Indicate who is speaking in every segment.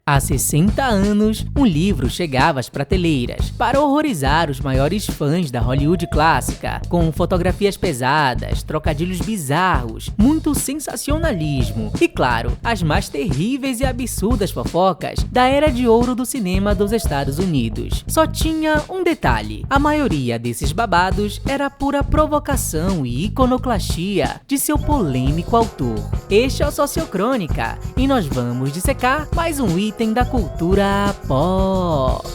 Speaker 1: Há 60 anos, um livro chegava às prateleiras para horrorizar os maiores fãs da Hollywood clássica, com fotografias pesadas, trocadilhos bizarros, muito sensacionalismo e, claro, as mais terríveis e absurdas fofocas da era de ouro do cinema dos Estados Unidos. Só tinha um detalhe: a maioria desses babados era pura provocação e iconoclastia de seu polêmico autor. Este é o Sociocrônica e nós vamos dissecar mais um item da cultura pop.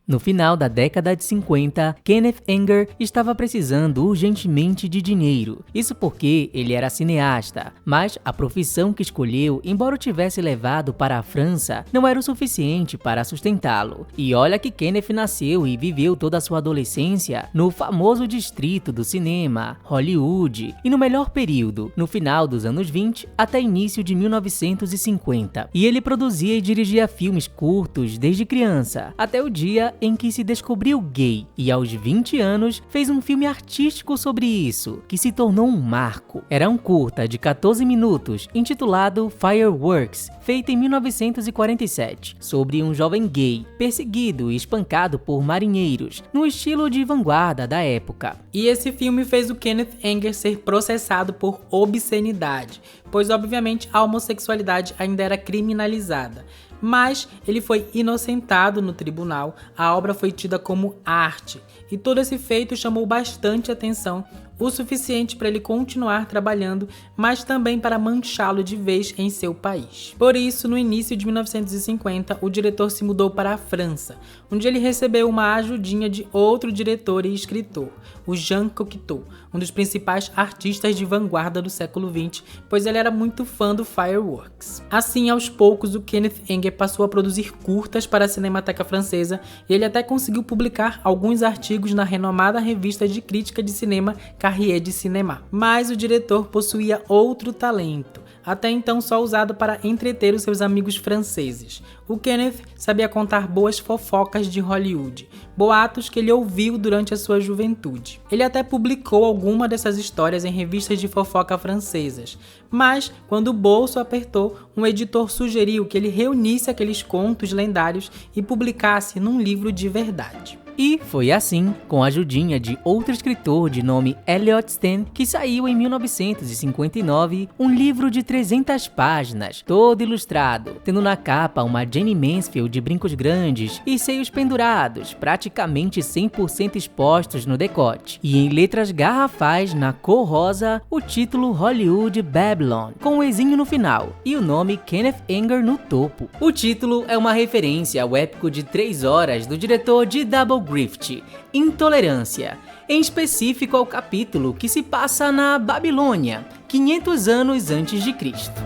Speaker 1: No final da década de 50, Kenneth Anger estava precisando urgentemente de dinheiro. Isso porque ele era cineasta, mas a profissão que escolheu, embora o tivesse levado para a França, não era o suficiente para sustentá-lo. E olha que Kenneth nasceu e viveu toda a sua adolescência no famoso distrito do cinema, Hollywood, e no melhor período, no final dos anos 20 até início de 1950. E ele produzia e dirigia filmes curtos desde criança, até o dia em que se descobriu gay, e aos 20 anos fez um filme artístico sobre isso, que se tornou um marco. Era um curta de 14 minutos, intitulado Fireworks, feito em 1947, sobre um jovem gay, perseguido e espancado por marinheiros, no estilo de vanguarda da época.
Speaker 2: E esse filme fez o Kenneth Anger ser processado por obscenidade, pois obviamente a homossexualidade ainda era criminalizada. Mas ele foi inocentado no tribunal, a obra foi tida como arte, e todo esse feito chamou bastante atenção, o suficiente para ele continuar trabalhando, mas também para manchá-lo de vez em seu país. Por isso, no início de 1950, o diretor se mudou para a França, onde ele recebeu uma ajudinha de outro diretor e escritor, o Jean Cocteau, um dos principais artistas de vanguarda do século XX, pois ele era muito fã do Fireworks. Assim, aos poucos, o Kenneth Anger passou a produzir curtas para a Cinemateca Francesa e ele até conseguiu publicar alguns artigos na renomada revista de crítica de cinema Carrier de Cinema. Mas o diretor possuía outro talento, até então só usado para entreter os seus amigos franceses. O Kenneth sabia contar boas fofocas de Hollywood, boatos que ele ouviu durante a sua juventude. Ele até publicou alguma dessas histórias em revistas de fofoca francesas, mas quando o bolso apertou, um editor sugeriu que ele reunisse aqueles contos lendários e publicasse num livro de verdade.
Speaker 1: E foi assim, com a ajudinha de outro escritor de nome Elliot Stan, que saiu em 1959 um livro de 300 páginas, todo ilustrado, tendo na capa uma Jane Mansfield de brincos grandes e seios pendurados, praticamente 100% expostos no decote, e em letras garrafais na cor rosa, o título Hollywood Babylon, com um ezinho no final, e o nome Kenneth Anger no topo. O título é uma referência ao épico de 3 horas do diretor de Double Grift, Intolerância, em específico ao capítulo que se passa na Babilônia, 500 anos antes de Cristo.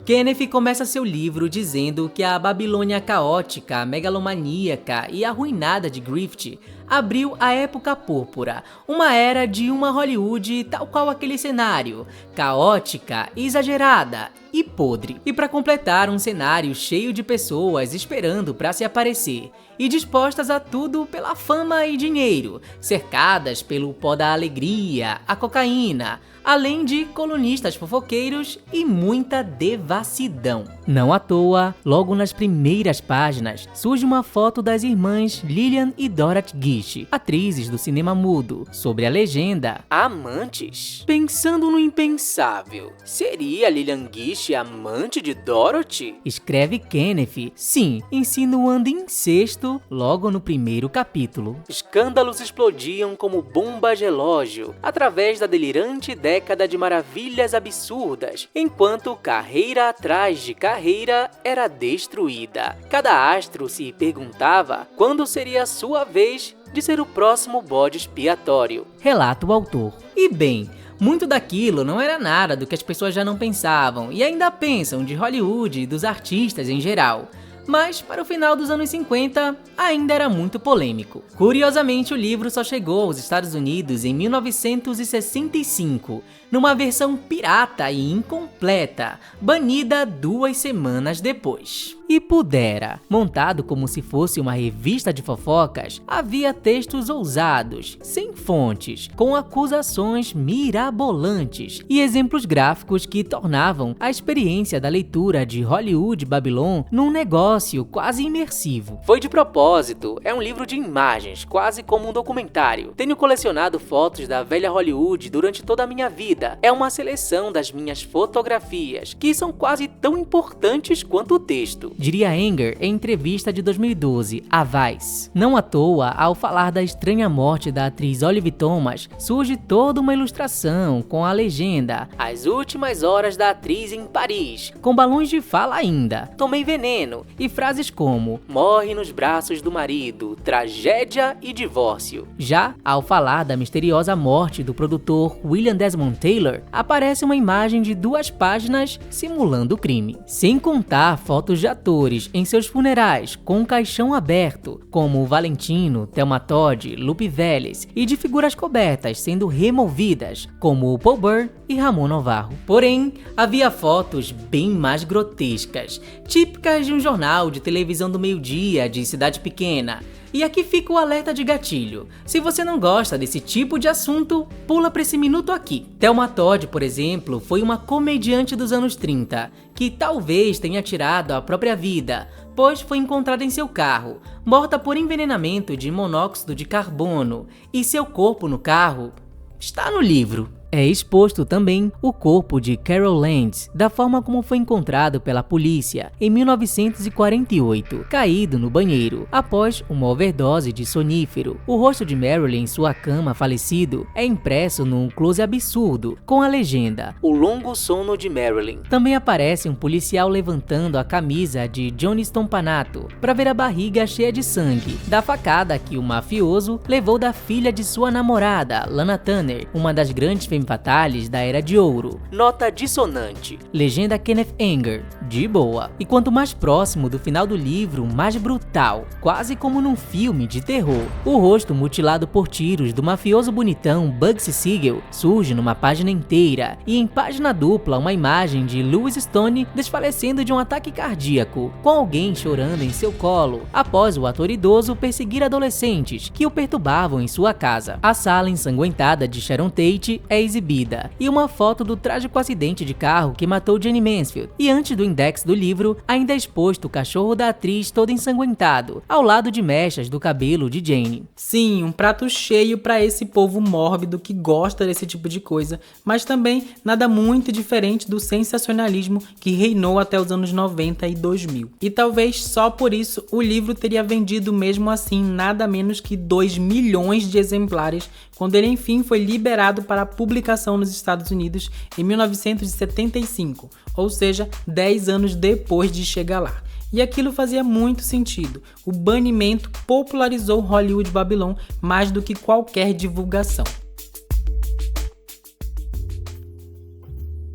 Speaker 1: Kenneth começa seu livro dizendo que a Babilônia caótica, megalomaníaca e arruinada de Grift abriu a Época Púrpura, uma era de uma Hollywood tal qual aquele cenário, caótica, exagerada e podre. E para completar, um cenário cheio de pessoas esperando para se aparecer e dispostas a tudo pela fama e dinheiro, cercadas pelo pó da alegria, a cocaína, além de colunistas fofoqueiros e muita devassidão. Não à toa, logo nas primeiras páginas, surge uma foto das irmãs Lillian e Dorothy Gish, atrizes do cinema mudo, sobre a legenda Amantes. Pensando no impensável, seria Lillian Gish amante de Dorothy? Escreve Kenneth, sim, insinuando incesto logo no primeiro capítulo. Escândalos explodiam como bombas relógio, através da delirante década de maravilhas absurdas, enquanto carreira atrás de carreira era destruída. Cada astro se perguntava quando seria a sua vez de ser o próximo bode expiatório, relata o autor. E bem, muito daquilo não era nada do que as pessoas já não pensavam e ainda pensam de Hollywood e dos artistas em geral. Mas, para o final dos anos 50, ainda era muito polêmico. Curiosamente, o livro só chegou aos Estados Unidos em 1965, numa versão pirata e incompleta, banida 2 semanas depois. E pudera, montado como se fosse uma revista de fofocas, havia textos ousados, sem fontes, com acusações mirabolantes e exemplos gráficos que tornavam a experiência da leitura de Hollywood Babylon num negócio quase imersivo. Foi de propósito, é um livro de imagens, quase como um documentário. Tenho colecionado fotos da velha Hollywood durante toda a minha vida. É uma seleção das minhas fotografias, que são quase tão importantes quanto o texto, diria Anger em entrevista de 2012 à Vice. Não à toa, ao falar da estranha morte da atriz Olive Thomas, surge toda uma ilustração com a legenda "As últimas horas da atriz em Paris", com balões de fala ainda, "Tomei veneno", e frases como "morre nos braços do marido", "tragédia" e "divórcio". Já ao falar da misteriosa morte do produtor William Desmond Taylor, aparece uma imagem de 2 páginas simulando o crime. Sem contar fotos de atores em seus funerais com um caixão aberto, como Valentino, Thelma Todd, Lupe Vélez, e de figuras cobertas sendo removidas, como Paul Burr e Ramon Novarro. Porém, havia fotos bem mais grotescas, típicas de um jornal de televisão do meio-dia de cidade pequena. E aqui fica o alerta de gatilho. Se você não gosta desse tipo de assunto, pula pra esse minuto aqui. Thelma Todd, por exemplo, foi uma comediante dos anos 30, que talvez tenha tirado a própria vida, pois foi encontrada em seu carro, morta por envenenamento de monóxido de carbono, e seu corpo no carro está no livro. É exposto também o corpo de Carol Landes, da forma como foi encontrado pela polícia em 1948, caído no banheiro, após uma overdose de sonífero. O rosto de Marilyn em sua cama falecido é impresso num close absurdo, com a legenda "O longo sono de Marilyn". Também aparece um policial levantando a camisa de Johnny Stompanato para ver a barriga cheia de sangue, da facada que o mafioso levou da filha de sua namorada, Lana Turner, uma das grandes femme fatales da Era de Ouro. Nota dissonante. Legenda Kenneth Anger. De boa. E quanto mais próximo do final do livro, mais brutal, quase como num filme de terror. O rosto mutilado por tiros do mafioso bonitão Bugsy Siegel surge numa página inteira, e em página dupla uma imagem de Louis Stone desfalecendo de um ataque cardíaco, com alguém chorando em seu colo, após o ator idoso perseguir adolescentes que o perturbavam em sua casa. A sala ensanguentada de Sharon Tate é exibida, e uma foto do trágico acidente de carro que matou Jane Mansfield, e antes do index do livro ainda é exposto o cachorro da atriz todo ensanguentado, ao lado de mechas do cabelo de Jane.
Speaker 2: Sim, um prato cheio para esse povo mórbido que gosta desse tipo de coisa, mas também nada muito diferente do sensacionalismo que reinou até os anos 90 e 2000. E talvez só por isso o livro teria vendido mesmo assim nada menos que 2 milhões de exemplares quando ele enfim foi liberado para publicação nos Estados Unidos em 1975, ou seja, 10 anos depois de chegar lá. E aquilo fazia muito sentido. O banimento popularizou Hollywood Babylon mais do que qualquer divulgação.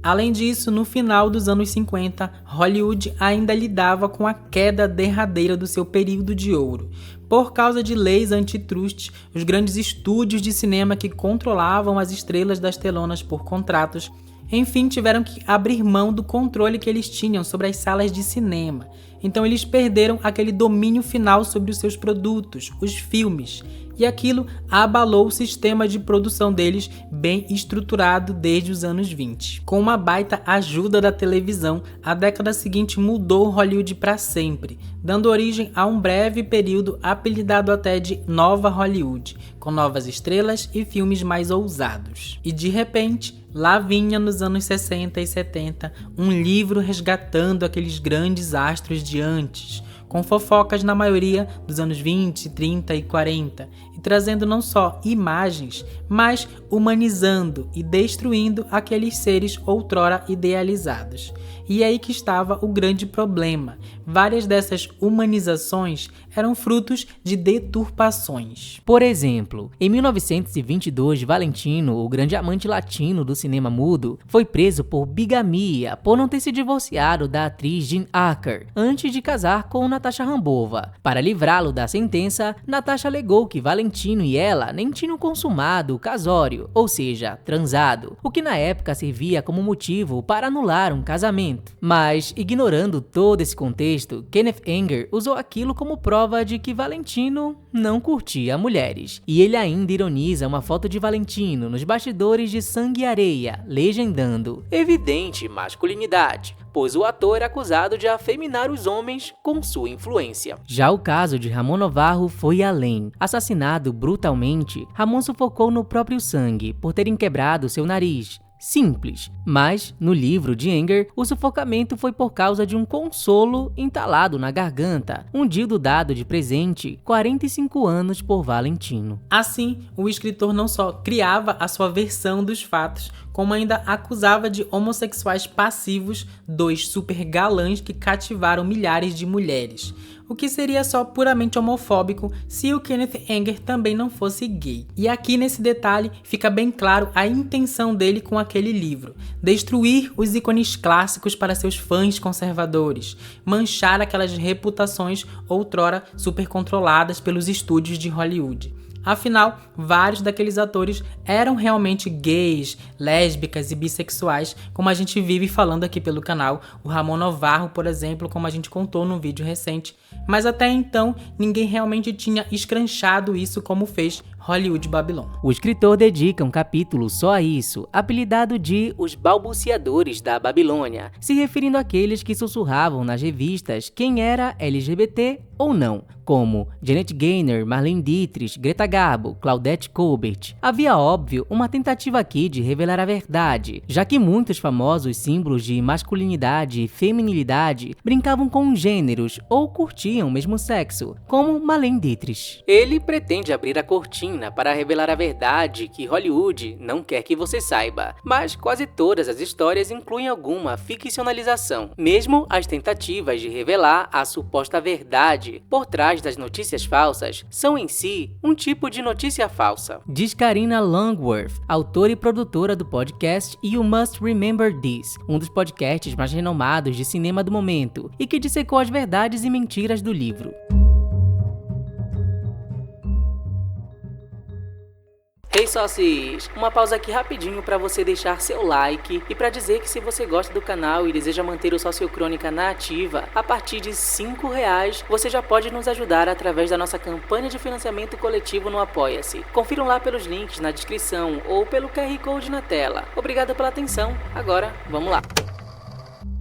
Speaker 2: Além disso, no final dos anos 50, Hollywood ainda lidava com a queda derradeira do seu período de ouro. Por causa de leis antitrust, os grandes estúdios de cinema que controlavam as estrelas das telonas por contratos, enfim, tiveram que abrir mão do controle que eles tinham sobre as salas de cinema. Então eles perderam aquele domínio final sobre os seus produtos, os filmes. E aquilo abalou o sistema de produção deles, bem estruturado desde os anos 20. Com uma baita ajuda da televisão, a década seguinte mudou Hollywood para sempre, dando origem a um breve período apelidado até de Nova Hollywood, com novas estrelas e filmes mais ousados. E de repente, lá vinha nos anos 60 e 70 um livro resgatando aqueles grandes astros de antes, com fofocas na maioria dos anos 20, 30 e 40, e trazendo não só imagens, mas humanizando e destruindo aqueles seres outrora idealizados. E é aí que estava o grande problema. Várias dessas humanizações eram frutos de deturpações.
Speaker 1: Por exemplo, em 1922, Valentino, o grande amante latino do cinema mudo, foi preso por bigamia por não ter se divorciado da atriz Jean Acker antes de casar com o Natasha Rambova. Para livrá-lo da sentença, Natasha alegou que Valentino e ela nem tinham consumado o casório, ou seja, transado, o que na época servia como motivo para anular um casamento. Mas, ignorando todo esse contexto, Kenneth Anger usou aquilo como prova de que Valentino não curtia mulheres. E ele ainda ironiza uma foto de Valentino nos bastidores de Sangue e Areia, legendando: evidente masculinidade, pois o ator era acusado de afeminar os homens com sua influência. Já o caso de Ramon Novarro foi além. Assassinado brutalmente, Ramon sufocou no próprio sangue por terem quebrado seu nariz. Simples, mas no livro de Anger, o sufocamento foi por causa de um consolo entalado na garganta, um dildo dado de presente 45 anos por Valentino.
Speaker 2: Assim, o escritor não só criava a sua versão dos fatos, como ainda acusava de homossexuais passivos dois super galãs que cativaram milhares de mulheres, o que seria só puramente homofóbico se o Kenneth Anger também não fosse gay. E aqui nesse detalhe fica bem claro a intenção dele com aquele livro: destruir os ícones clássicos para seus fãs conservadores, manchar aquelas reputações outrora super controladas pelos estúdios de Hollywood. Afinal, vários daqueles atores eram realmente gays, lésbicas e bissexuais, como a gente vive falando aqui pelo canal. O Ramon Novarro, por exemplo, como a gente contou num vídeo recente. Mas até então, ninguém realmente tinha escranchado isso como fez Hollywood Babylon.
Speaker 1: O escritor dedica um capítulo só a isso, apelidado de Os Balbuciadores da Babilônia, se referindo àqueles que sussurravam nas revistas quem era LGBT ou não, como Janet Gaynor, Marlene Dietrich, Greta Garbo, Claudette Colbert. Havia, óbvio, uma tentativa aqui de revelar a verdade, já que muitos famosos símbolos de masculinidade e feminilidade brincavam com gêneros ou curtiam o mesmo sexo, como Marlene Dietrich. Ele pretende abrir a cortina para revelar a verdade que Hollywood não quer que você saiba, mas quase todas as histórias incluem alguma ficcionalização, mesmo as tentativas de revelar a suposta verdade por trás das notícias falsas são em si um tipo de notícia falsa. Diz Karina Longworth, autora e produtora do podcast You Must Remember This, um dos podcasts mais renomados de cinema do momento, e que dissecou as verdades e mentiras do livro. Hey sócios, uma pausa aqui rapidinho para você deixar seu like e para dizer que se você gosta do canal e deseja manter o Sociocrônica na ativa, a partir de R$5 você já pode nos ajudar através da nossa campanha de financiamento coletivo no Apoia-se. Confiram lá pelos links na descrição ou pelo QR Code na tela. Obrigado pela atenção, agora vamos lá.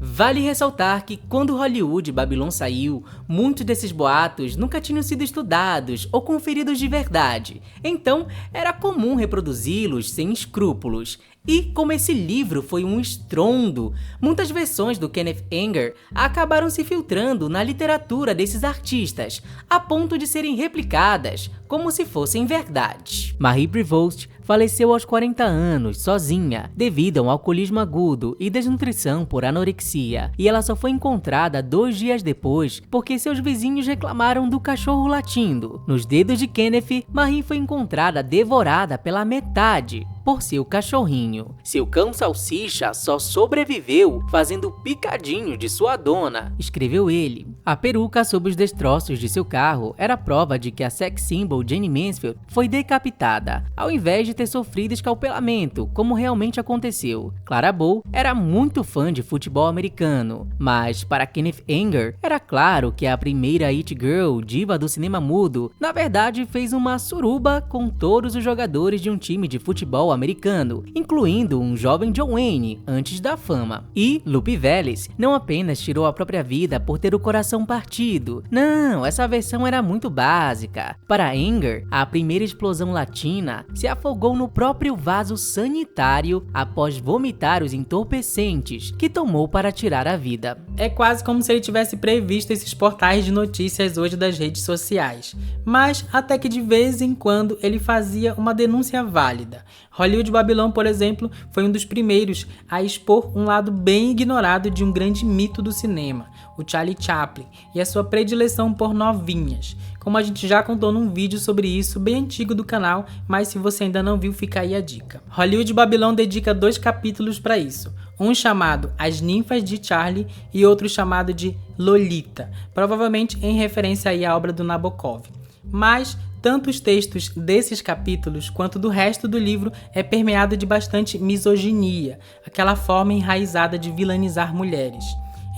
Speaker 1: Vale ressaltar que quando Hollywood Babylon saiu, muitos desses boatos nunca tinham sido estudados ou conferidos de verdade, então era comum reproduzi-los sem escrúpulos. E como esse livro foi um estrondo, muitas versões do Kenneth Anger acabaram se filtrando na literatura desses artistas, a ponto de serem replicadas como se fossem verdade. Marie Prevost faleceu aos 40 anos, sozinha, devido a um alcoolismo agudo e desnutrição por anorexia, e ela só foi encontrada 2 dias depois porque seus vizinhos reclamaram do cachorro latindo. Nos dedos de Kenneth, Marie foi encontrada devorada pela metade por seu cachorrinho. Seu cão salsicha só sobreviveu fazendo picadinho de sua dona, escreveu ele. A peruca sob os destroços de seu carro era prova de que a sex symbol Jane Mansfield foi decapitada, ao invés de ter sofrido escalpelamento, como realmente aconteceu. Clara Bow era muito fã de futebol americano, mas para Kenneth Anger era claro que a primeira It Girl, diva do cinema mudo, na verdade fez uma suruba com todos os jogadores de um time de futebol americano, incluindo um jovem John Wayne antes da fama. E Lupe Vélez não apenas tirou a própria vida por ter o coração partido, não, essa versão era muito básica. Para Anger, a primeira explosão latina se afogou no próprio vaso sanitário após vomitar os entorpecentes que tomou para tirar a vida.
Speaker 2: É quase como se ele tivesse previsto esses portais de notícias hoje das redes sociais, mas até que de vez em quando ele fazia uma denúncia válida. Hollywood Babylon, por exemplo, foi um dos primeiros a expor um lado bem ignorado de um grande mito do cinema, o Charlie Chaplin, e a sua predileção por novinhas. Como a gente já contou num vídeo sobre isso bem antigo do canal, mas se você ainda não viu, fica aí a dica. Hollywood Babylon dedica 2 capítulos para isso. um chamado As Ninfas de Charlie e outro chamado de Lolita, provavelmente em referência aí à obra do Nabokov. Mas tanto os textos desses capítulos quanto do resto do livro é permeado de bastante misoginia, aquela forma enraizada de vilanizar mulheres.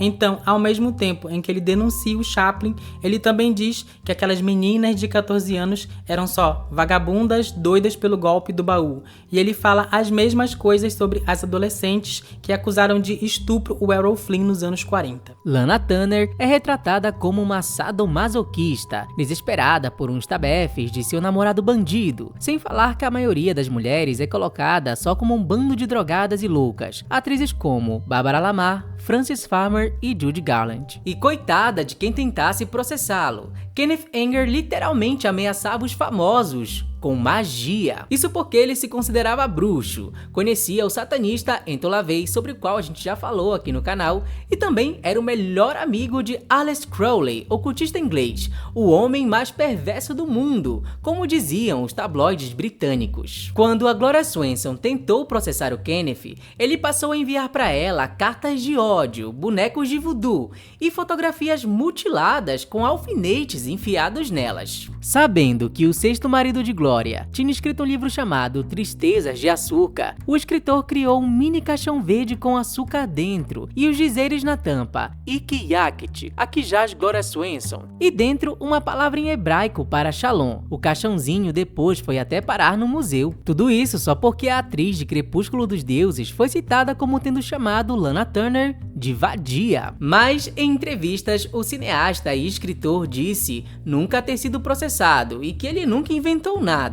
Speaker 2: Então, ao mesmo tempo em que ele denuncia o Chaplin, ele também diz que aquelas meninas de 14 anos eram só vagabundas doidas pelo golpe do baú. E ele fala as mesmas coisas sobre as adolescentes que acusaram de estupro o Errol Flynn nos anos 40.
Speaker 1: Lana Turner é retratada como uma sadomasoquista, desesperada por uns tabefes de seu namorado bandido, sem falar que a maioria das mulheres é colocada só como um bando de drogadas e loucas. Atrizes como Barbara Lamar, Frances Farmer e Judy Garland. E coitada de quem tentasse processá-lo. Kenneth Anger literalmente ameaçava os famosos com magia. Isso porque ele se considerava bruxo, conhecia o satanista Anton LaVey, sobre o qual a gente já falou aqui no canal, e também era o melhor amigo de Aleister Crowley, ocultista inglês, o homem mais perverso do mundo, como diziam os tabloides britânicos. Quando a Gloria Swanson tentou processar o Kenneth, ele passou a enviar para ela cartas de ódio, bonecos de voodoo e fotografias mutiladas com alfinetes enfiados nelas. Sabendo que o sexto marido de Gloria tinha escrito um livro chamado Tristezas de Açúcar, o escritor criou um mini caixão verde com açúcar dentro e os dizeres na tampa Iki-Yakit, aqui jaz Gloria Swanson, e dentro uma palavra em hebraico para Shalom. O caixãozinho depois foi até parar no museu. Tudo isso só porque a atriz de Crepúsculo dos Deuses foi citada como tendo chamado Lana Turner de vadia. Mas em entrevistas, o cineasta e escritor disse nunca ter sido processado e que ele nunca inventou nada.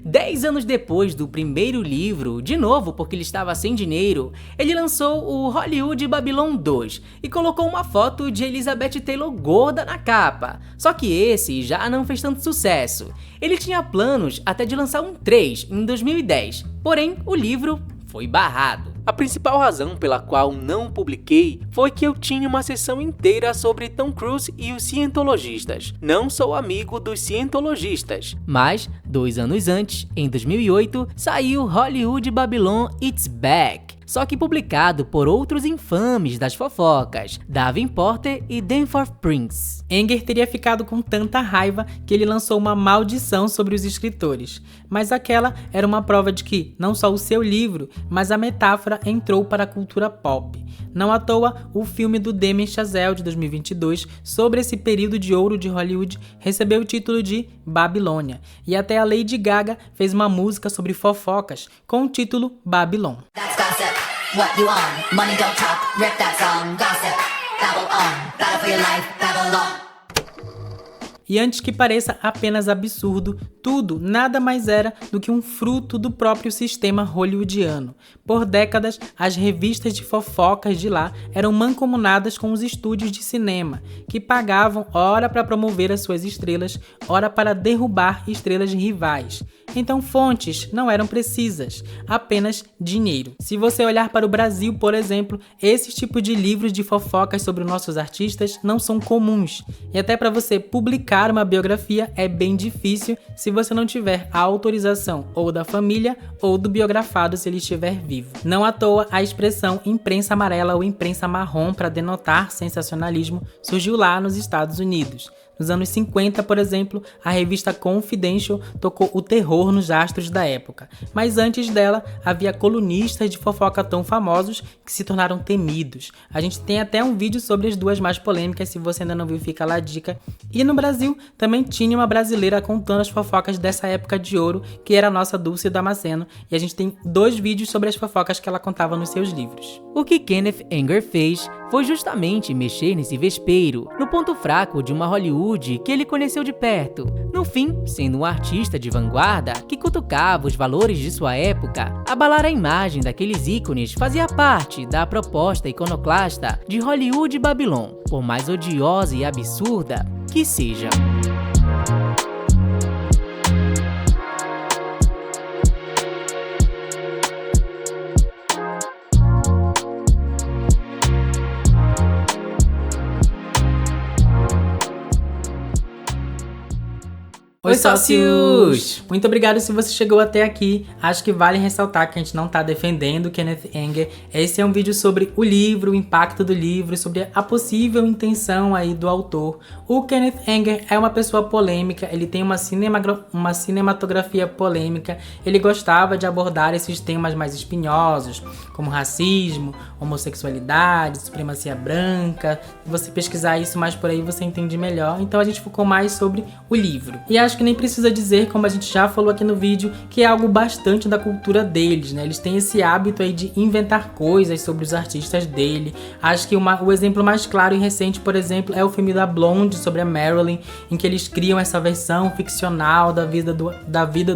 Speaker 1: 10 anos depois do primeiro livro, de novo porque ele estava sem dinheiro, ele lançou o Hollywood Babylon 2 e colocou uma foto de Elizabeth Taylor gorda na capa. Só que esse já não fez tanto sucesso. Ele tinha planos até de lançar um 3 em 2010, porém o livro foi barrado. A principal razão pela qual não publiquei foi que eu tinha uma sessão inteira sobre Tom Cruise e os cientologistas. Não sou amigo dos cientologistas. Mas, 2 anos antes, em 2008, saiu Hollywood Babylon It's Back. Só que publicado por outros infames das fofocas, Davin Porter e Danforth Prince.
Speaker 2: Anger teria ficado com tanta raiva que ele lançou uma maldição sobre os escritores. Mas aquela era uma prova de que não só o seu livro, mas a metáfora entrou para a cultura pop. Não à toa, o filme do Damien Chazelle de 2022 sobre esse período de ouro de Hollywood recebeu o título de Babilônia. E até a Lady Gaga fez uma música sobre fofocas com o título Babylon.
Speaker 3: What you on? Money don't talk, rip that song, gossip, babble on, battle for your life, Babylon.
Speaker 2: E antes que pareça apenas absurdo, tudo nada mais era do que um fruto do próprio sistema hollywoodiano. Por décadas, as revistas de fofocas de lá eram mancomunadas com os estúdios de cinema, que pagavam ora para promover as suas estrelas, ora para derrubar estrelas rivais. Então fontes não eram precisas, apenas dinheiro. Se você olhar para o Brasil, por exemplo, esses tipos de livros de fofocas sobre nossos artistas não são comuns. E até para você publicar uma biografia é bem difícil se você não tiver a autorização ou da família ou do biografado se ele estiver vivo. Não à toa a expressão imprensa amarela ou imprensa marrom para denotar sensacionalismo surgiu lá nos Estados Unidos. Nos anos 50, por exemplo, a revista Confidential tocou o terror nos astros da época. Mas antes dela, havia colunistas de fofoca tão famosos que se tornaram temidos. A gente tem até um vídeo sobre as duas mais polêmicas, se você ainda não viu, fica lá a dica. E no Brasil, também tinha uma brasileira contando as fofocas dessa época de ouro, que era a nossa Dulce Damasceno, e a gente tem 2 vídeos sobre as fofocas que ela contava nos seus livros.
Speaker 1: O que Kenneth Anger fez foi justamente mexer nesse vespeiro, no ponto fraco de uma Hollywood que ele conheceu de perto. No fim, sendo um artista de vanguarda que cutucava os valores de sua época, abalar a imagem daqueles ícones fazia parte da proposta iconoclasta de Hollywood Babylon, por mais odiosa e absurda que seja.
Speaker 2: Oi, sócios! Muito obrigado se você chegou até aqui. Acho que vale ressaltar que a gente não tá defendendo Kenneth Anger. Esse é um vídeo sobre o livro, o impacto do livro, sobre a possível intenção aí do autor. O Kenneth Anger é uma pessoa polêmica, ele tem uma cinematografia polêmica, ele gostava de abordar esses temas mais espinhosos, como racismo, homossexualidade, supremacia branca. Se você pesquisar isso mais por aí, você entende melhor. Então a gente focou mais sobre o livro. E acho que nem precisa dizer, como a gente já falou aqui no vídeo, que é algo bastante da cultura deles, né? Eles têm esse hábito aí de inventar coisas sobre os artistas dele. Acho que o exemplo mais claro e recente, por exemplo, é o filme da Blonde, sobre a Marilyn, em que eles criam essa versão ficcional da vida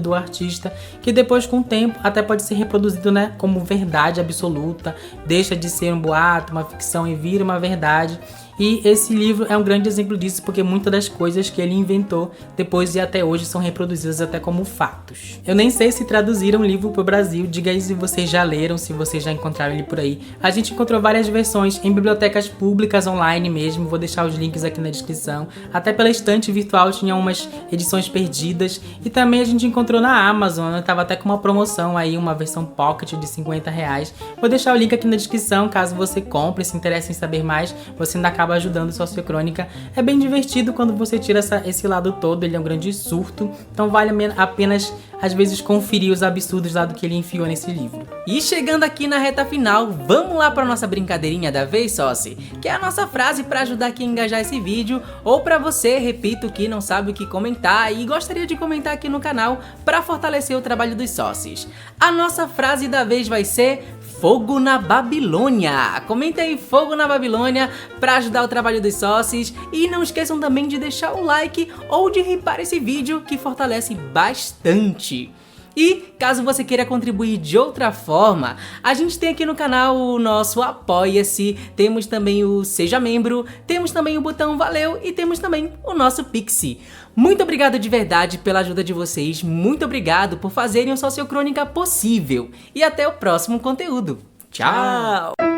Speaker 2: do artista, que depois, com o tempo, até pode ser reproduzido, né, como verdade absoluta, deixa de ser um boato, uma ficção e vira uma verdade. E esse livro é um grande exemplo disso, porque muitas das coisas que ele inventou depois e até hoje são reproduzidas até como fatos. Eu nem sei se traduziram o livro para o Brasil, diga aí se vocês já leram, se vocês já encontraram ele por aí. A gente encontrou várias versões em bibliotecas públicas online mesmo, vou deixar os links aqui na descrição. Até pela estante virtual tinha umas edições perdidas, e também a gente encontrou na Amazon, estava até com uma promoção aí, uma versão pocket de R$50. Vou deixar o link aqui na descrição, caso você compre, se interesse em saber mais, você ainda acaba ajudando a Sociocrônica. É bem divertido quando você tira esse lado todo, ele é um grande surto, então vale apenas às vezes conferir os absurdos lá do que ele enfiou nesse livro.
Speaker 1: E chegando aqui na reta final, vamos lá para nossa brincadeirinha da vez, sócio, que é a nossa frase para ajudar aqui a engajar esse vídeo, ou para você, repito, que não sabe o que comentar e gostaria de comentar aqui no canal para fortalecer o trabalho dos sócios. A nossa frase da vez vai ser Fogo na Babilônia. Comenta aí Fogo na Babilônia para ajudar o trabalho dos sócios, e não esqueçam também de deixar o like ou de ripar esse vídeo, que fortalece bastante. E caso você queira contribuir de outra forma, a gente tem aqui no canal o nosso Apoia-se, temos também o Seja Membro, temos também o botão Valeu e temos também o nosso Pixi. Muito obrigado de verdade pela ajuda de vocês, muito obrigado por fazerem o Sociocrônica possível, e até o próximo conteúdo. Tchau!